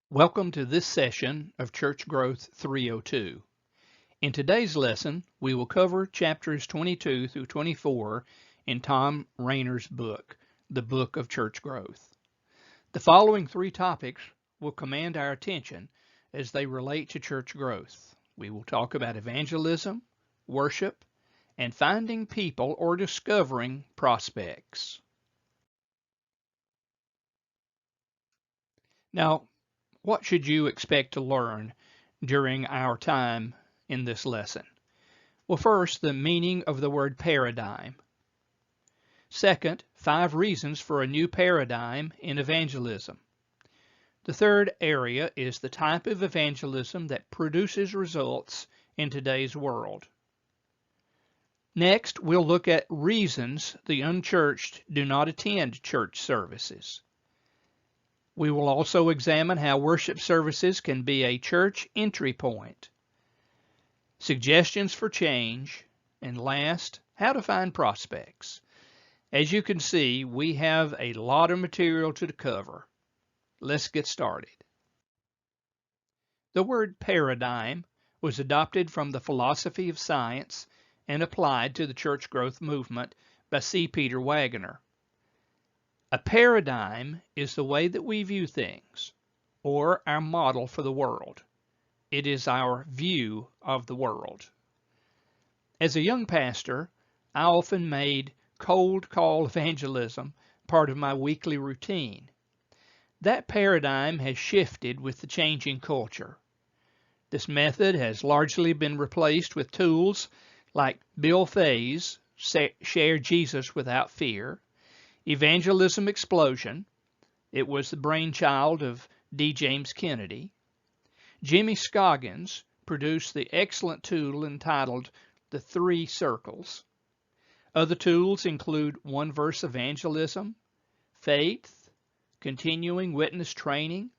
Welcome to this session of Church Growth 302. In today's lesson, we will cover chapters 22 through 24 in Tom Rainer's book, The Book of Church Growth. The following three topics will command our attention as they relate to church growth. We will talk about evangelism, worship, and finding people or discovering prospects. Now, what should you expect to learn during our time in this lesson? Well, first, the meaning of the word paradigm. Second, 5 reasons for a new paradigm in evangelism. The third area is the type of evangelism that produces results in today's world. Next, we'll look at reasons the unchurched do not attend church services. We will also examine how worship services can be a church entry point, suggestions for change, and last, how to find prospects. As you can see, we have a lot of material to cover. Let's get started. The word paradigm was adopted from the philosophy of science and applied to the church growth movement by C. Peter Wagner. A paradigm is the way that we view things, or our model for the world. It is our view of the world. As a young pastor, I often made cold call evangelism part of my weekly routine. That paradigm has shifted with the changing culture. This method has largely been replaced with tools like Bill Fay's Share Jesus Without Fear, Evangelism Explosion. It was the brainchild of D. James Kennedy. Jimmy Scoggins produced the excellent tool entitled The 3 Circles. Other tools include one-verse evangelism, faith, continuing witness training,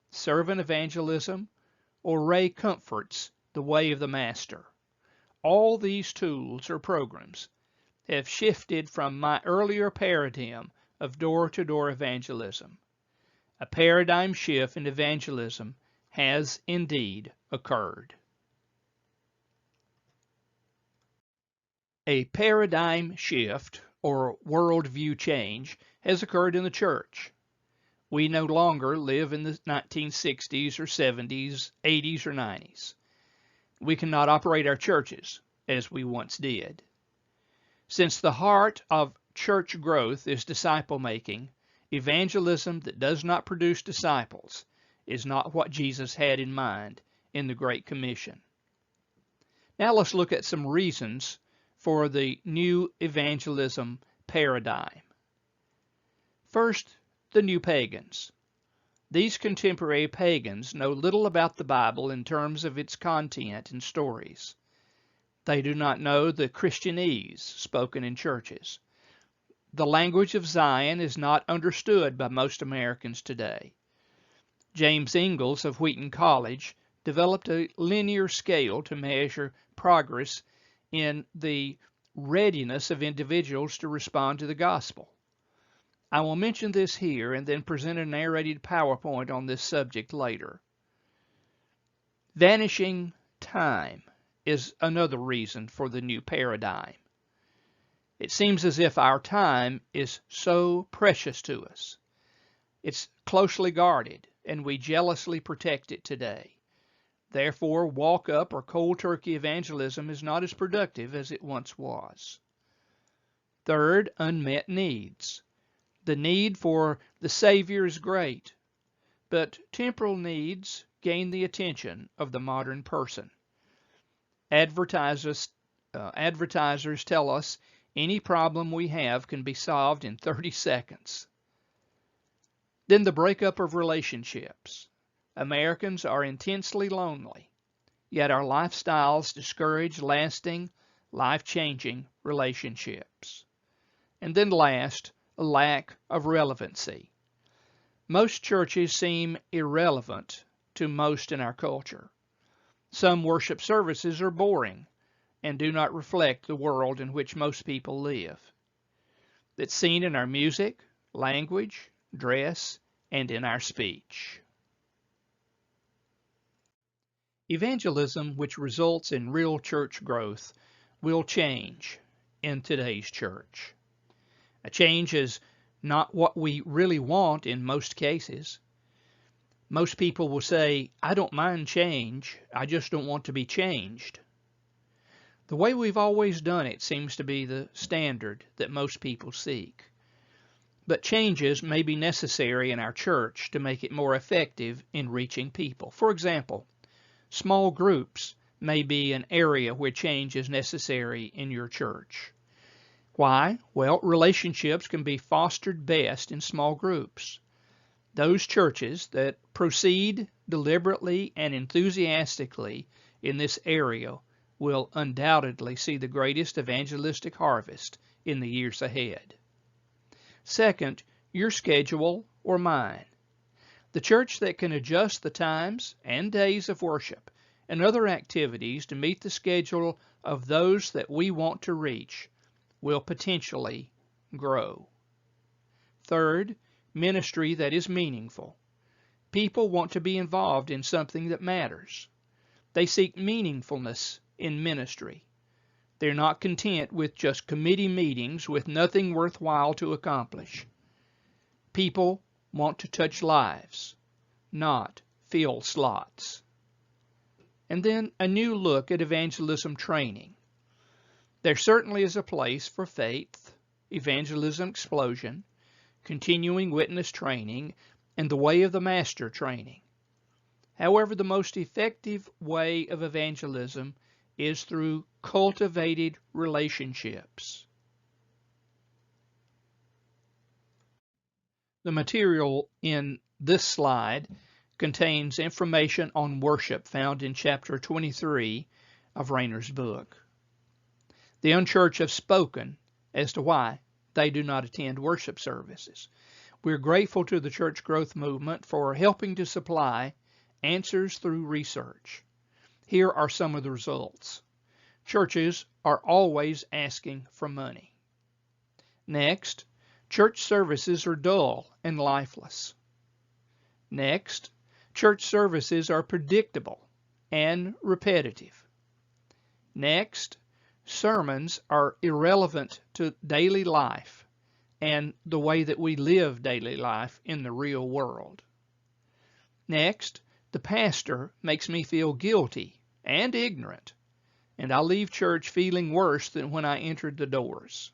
servant evangelism, or Ray Comfort's The Way of the Master. All these tools or programs have shifted from my earlier paradigm of door-to-door evangelism. A paradigm shift in evangelism has indeed occurred. A paradigm shift or worldview change has occurred in the church. We no longer live in the 1960s or 70s, 80s or 90s. We cannot operate our churches as we once did. Since the heart of church growth is disciple making, evangelism that does not produce disciples is not what Jesus had in mind in the Great Commission. Now let's look at some reasons for the new evangelism paradigm. First, the new pagans. These contemporary pagans know little about the Bible in terms of its content and stories. They do not know the Christianese spoken in churches. The language of Zion is not understood by most Americans today. James Ingalls of Wheaton College developed a linear scale to measure progress in the readiness of individuals to respond to the gospel. I will mention this here and then present a narrated PowerPoint on this subject later. Vanishing time is another reason for the new paradigm. It seems as if our time is so precious to us. It's closely guarded, and we jealously protect it today. Therefore, walk-up or cold turkey evangelism is not as productive as it once was. Third, unmet needs. The need for the Savior is great, but temporal needs gain the attention of the modern person. Advertisers tell us any problem we have can be solved in 30 seconds. Then the breakup of relationships. Americans are intensely lonely, yet our lifestyles discourage lasting, life-changing relationships. And then last, a lack of relevancy. Most churches seem irrelevant to most in our culture. Some worship services are boring and do not reflect the world in which most people live. It's seen in our music, language, dress, and in our speech. Evangelism, which results in real church growth, will change in today's church. A change is not what we really want in most cases. Most people will say, I don't mind change, I just don't want to be changed. The way we've always done it seems to be the standard that most people seek. But changes may be necessary in our church to make it more effective in reaching people. For example, small groups may be an area where change is necessary in your church. Why? Well, relationships can be fostered best in small groups. Those churches that proceed deliberately and enthusiastically in this area will undoubtedly see the greatest evangelistic harvest in the years ahead. Second, your schedule or mine. The church that can adjust the times and days of worship and other activities to meet the schedule of those that we want to reach will potentially grow. Third, ministry that is meaningful. People want to be involved in something that matters. They seek meaningfulness in ministry. They're not content with just committee meetings with nothing worthwhile to accomplish. People want to touch lives, not fill slots. And then a new look at evangelism training. There certainly is a place for faith, evangelism explosion, continuing witness training, and the way of the master training. However, the most effective way of evangelism is through cultivated relationships. The material in this slide contains information on worship found in chapter 23 of Rayner's book. The unchurched have spoken as to why they do not attend worship services. We're grateful to the Church Growth Movement for helping to supply answers through research. Here are some of the results. Churches are always asking for money. Next, church services are dull and lifeless. Next, church services are predictable and repetitive. Next, sermons are irrelevant to daily life and the way that we live daily life in the real world. Next, the pastor makes me feel guilty and ignorant, and I leave church feeling worse than when I entered the doors.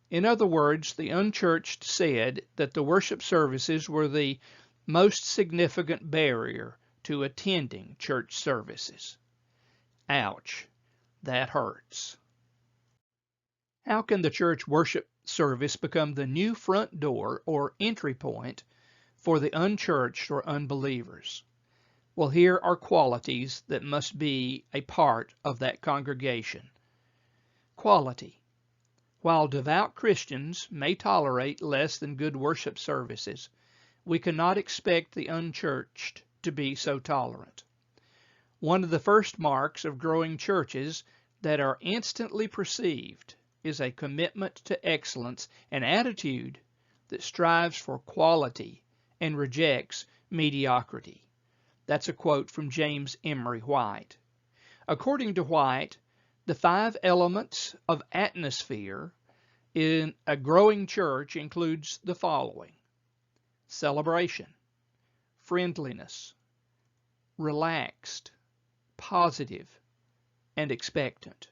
In other words, the unchurched said that the worship services were the most significant barrier to attending church services. Ouch, that hurts. How can the church worship service become the new front door or entry point for the unchurched or unbelievers? Well, here are qualities that must be a part of that congregation. Quality. While devout Christians may tolerate less than good worship services, we cannot expect the unchurched to be so tolerant. One of the first marks of growing churches that are instantly perceived is a commitment to excellence, an attitude that strives for quality and rejects mediocrity. That's a quote from James Emery White. According to White, the 5 elements of atmosphere in a growing church includes the following: celebration, friendliness, relaxed, positive, and expectant.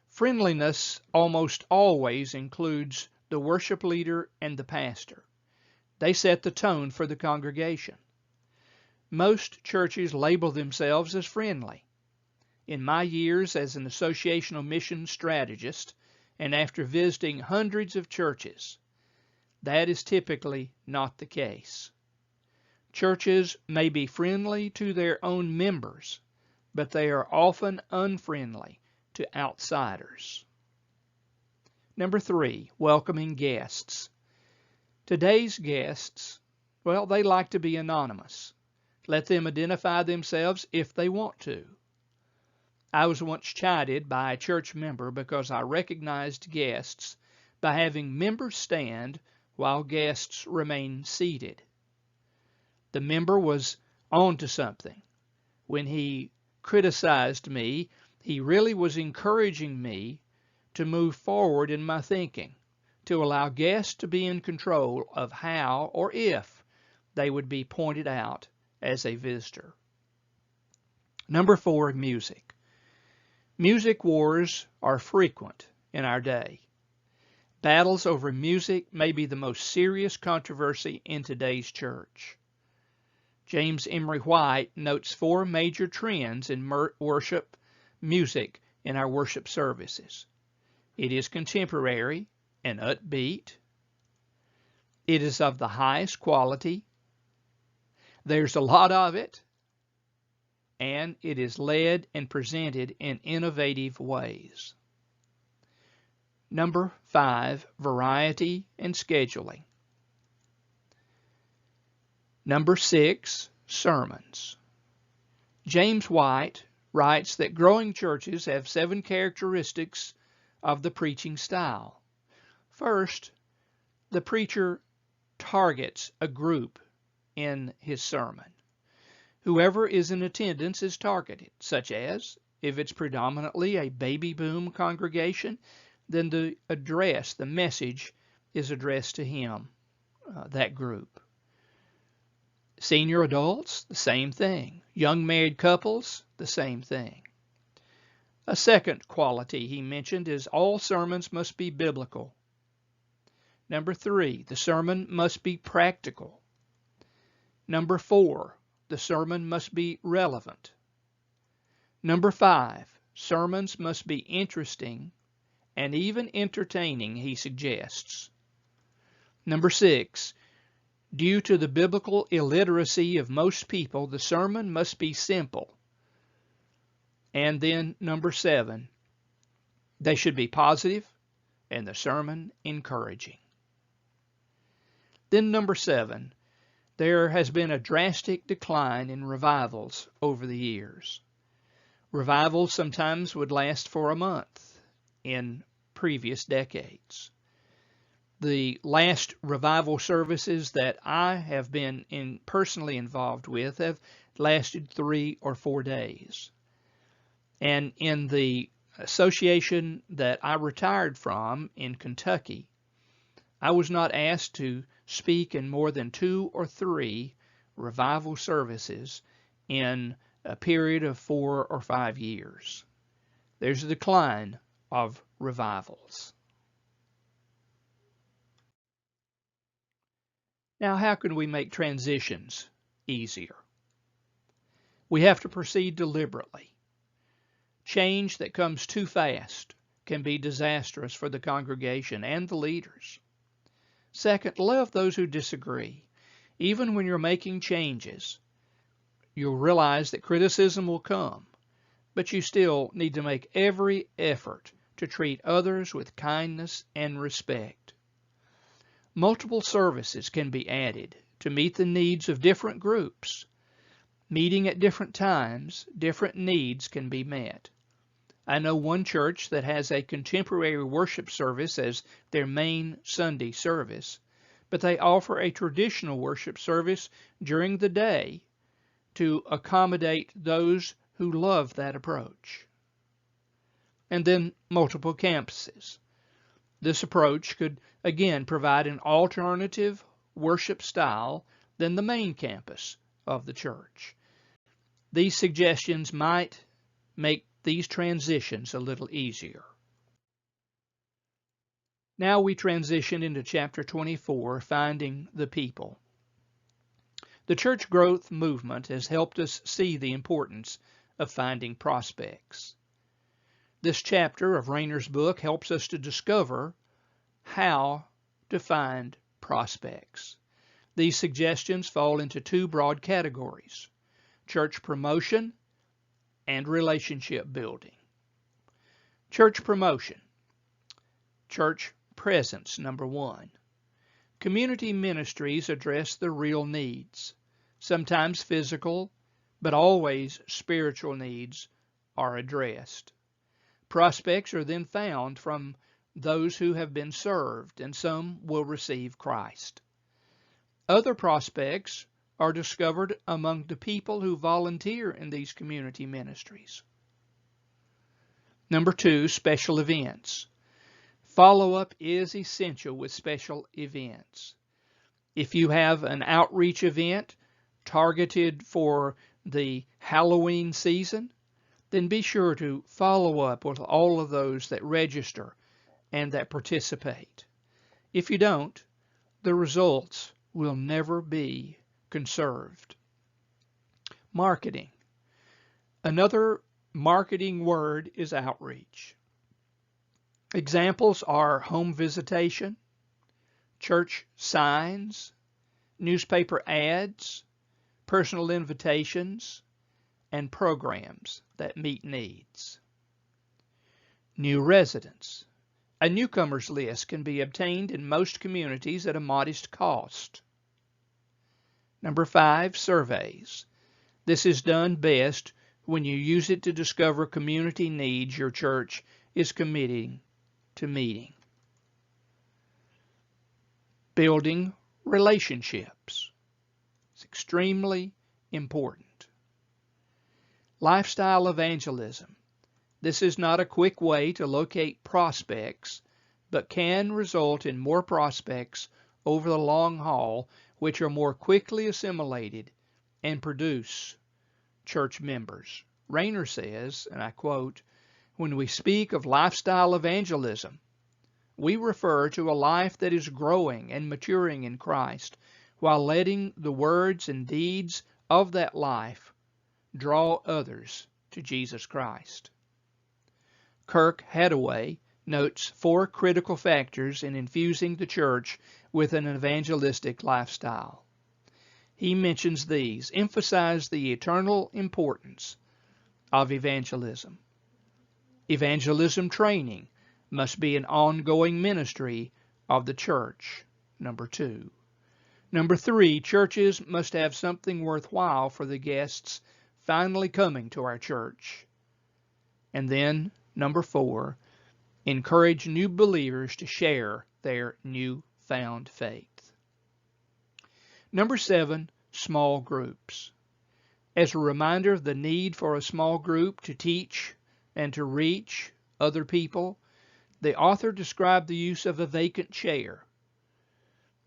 Friendliness almost always includes the worship leader and the pastor. They set the tone for the congregation. Most churches label themselves as friendly. In my years as an associational mission strategist, and after visiting hundreds of churches, that is typically not the case. Churches may be friendly to their own members, but they are often unfriendly to outsiders. Number 3, welcoming guests. Today's guests, well, they like to be anonymous. Let them identify themselves if they want to. I was once chided by a church member because I recognized guests by having members stand while guests remain seated. The member was on to something. when he criticized me, he really was encouraging me to move forward in my thinking, to allow guests to be in control of how or if they would be pointed out as a visitor. Number 4, music. Music wars are frequent in our day. Battles over music may be the most serious controversy in today's church. James Emery White notes 4 major trends in worship music in our worship services. It is contemporary and upbeat. It is of the highest quality. There's a lot of it. And it is led and presented in innovative ways. Number 5, variety and scheduling. Number 6, sermons. James White writes that growing churches have 7 characteristics of the preaching style. First, the preacher targets a group in his sermon. Whoever is in attendance is targeted, such as, if it's predominantly a baby boom congregation, then the message is addressed to him, that group. Senior adults, the same thing. Young married couples, the same thing. A second quality he mentioned is all sermons must be biblical. Number 3, the sermon must be practical. Number 4, the sermon must be relevant. Number 5, sermons must be interesting and even entertaining, he suggests. Number 6, due to the biblical illiteracy of most people, the sermon must be simple. And then number 7, they should be positive and the sermon encouraging. Then number 7, there has been a drastic decline in revivals over the years. Revivals sometimes would last for a month in previous decades. The last revival services that I have been personally involved with have lasted 3 or 4 days. And in the association that I retired from in Kentucky, I was not asked to speak in more than 2 or 3 revival services in a period of 4 or 5 years. There's a decline of revivals. Now, how can we make transitions easier? We have to proceed deliberately. Change that comes too fast can be disastrous for the congregation and the leaders. Second, love those who disagree. Even when you're making changes, you'll realize that criticism will come, but you still need to make every effort to treat others with kindness and respect. Multiple services can be added to meet the needs of different groups. Meeting at different times, different needs can be met. I know one church that has a contemporary worship service as their main Sunday service, but they offer a traditional worship service during the day to accommodate those who love that approach. And then multiple campuses. This approach could again provide an alternative worship style than the main campus of the church. These suggestions might make these transitions a little easier. Now we transition into chapter 24, Finding the People. The church growth movement has helped us see the importance of finding prospects. This chapter of Rayner's book helps us to discover how to find prospects. These suggestions fall into 2 broad categories: church promotion and relationship building. Church promotion. Church presence, number 1. Community ministries address the real needs. Sometimes physical, but always spiritual needs are addressed. Prospects are then found from those who have been served, and some will receive Christ. Other prospects are discovered among the people who volunteer in these community ministries. Number 2, special events. Follow-up is essential with special events. If you have an outreach event targeted for the Halloween season, then be sure to follow up with all of those that register and that participate. If you don't, the results will never be conserved. Marketing. Another marketing word is outreach. Examples are home visitation, church signs, newspaper ads, personal invitations, and programs that meet needs. New residents. A newcomers list can be obtained in most communities at a modest cost. Number 5, surveys. This is done best when you use it to discover community needs your church is committing to meeting. Building relationships. It's extremely important. Lifestyle evangelism. This is not a quick way to locate prospects, but can result in more prospects over the long haul, which are more quickly assimilated and produce church members. Rayner says, and I quote, "When we speak of lifestyle evangelism, we refer to a life that is growing and maturing in Christ while letting the words and deeds of that life draw others to Jesus Christ." Kirk Hadaway notes 4 critical factors in infusing the church with an evangelistic lifestyle. He mentions these emphasize the eternal importance of evangelism. Evangelism training must be an ongoing ministry of the church. Number 2. Number 3, churches must have something worthwhile for the guests finally coming to our church. And then, number 4, encourage new believers to share their newfound faith. Number 7, small groups. As a reminder of the need for a small group to teach and to reach other people, the author described the use of a vacant chair.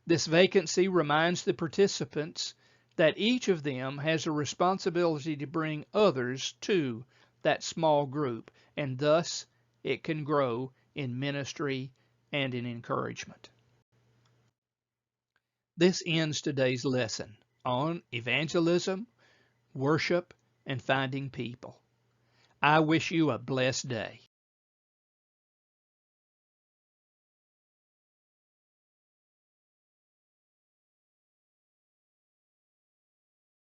This vacancy reminds the participants that each of them has a responsibility to bring others to that small group, and thus it can grow in ministry and in encouragement. This ends today's lesson on evangelism, worship, and finding people. I wish you a blessed day.